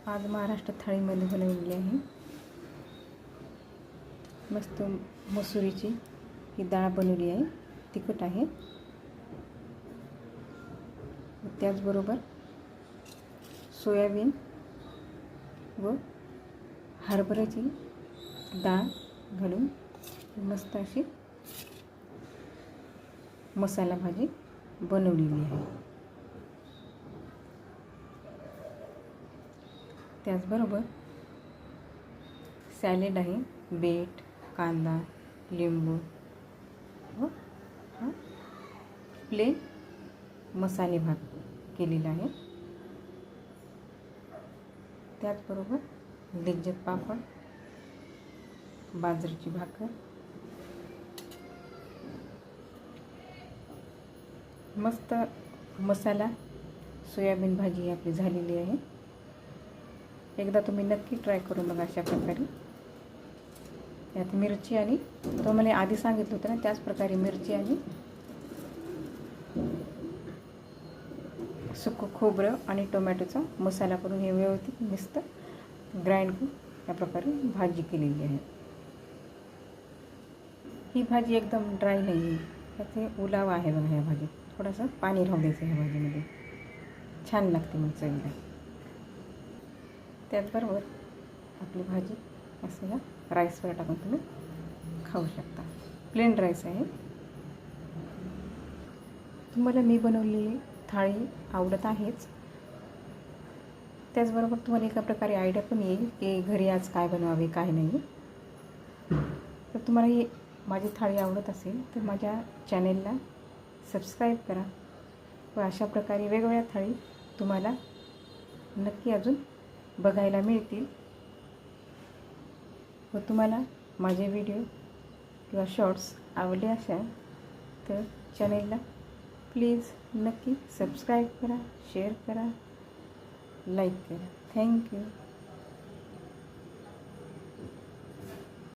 आज महाराष्ट्र थाळीमध्ये बनवलेली आहे मस्त मसुरीची ही डाळ बनवली आहे, तिखट आहे। त्याचबरोबर सोयाबीन व हरभऱ्याची डाळ घालून मस्त अशी मसाला भाजी बनवलेली आहे। त्याचबरोबर सॅलेड आहे, बीट, कांदा, लिंबू व हा प्लेन मसाले भात केलेला आहे। त्याचबरोबर लिज्जत पापड, बाजरीची भाकर, मस्त मसाला सोयाबीन भाजी आपली झालेली आहे। एकदा तुम्ही नक्की ट्राय करून बघा अशा प्रकारे। यात मिरची आणि तुम्हाला आधी सांगितलं होतं ना त्याच प्रकारे मिरची आणि सुकं खोबरं आणि टोमॅटोचा मसाला करून हे व्यवस्थित मस्त ग्राइंड करून या प्रकारे भाजी केलेली आहे। ही भाजी एकदम ड्राय नाही आहे, त्याचे ओलावा आहे बघा। ह्या भाजीत थोडंसं पाणी राहू द्यायचं ह्या भाजीमध्ये, छान लागते मग चवीला। त्याचबरोबर आपली भाजी असं ह्या राईसवर टाकून तुम्ही खाऊ शकता। प्लेन राईस आहे। तुम्हाला मी बनवलेली थाळी आवडत आहेच, त्याचबरोबर तुम्हाला एका प्रकारे आयडिया पण येईल की घरी आज काय बनवावे काय नाही। तर तुम्हाला ही माझी थाळी आवडत असेल तर माझ्या चॅनेलला सबस्क्राईब करा व अशा प्रकारे वेगवेगळ्या थाळी तुम्हाला नक्की अजून बघायला मिळतील। व तुम्हाला माझे व्हिडिओ किंवा शॉर्ट्स आवडले असेल तर चॅनेलला प्लीज नक्की सबस्क्राईब करा, शेअर करा, लाईक करा। थँक्यू।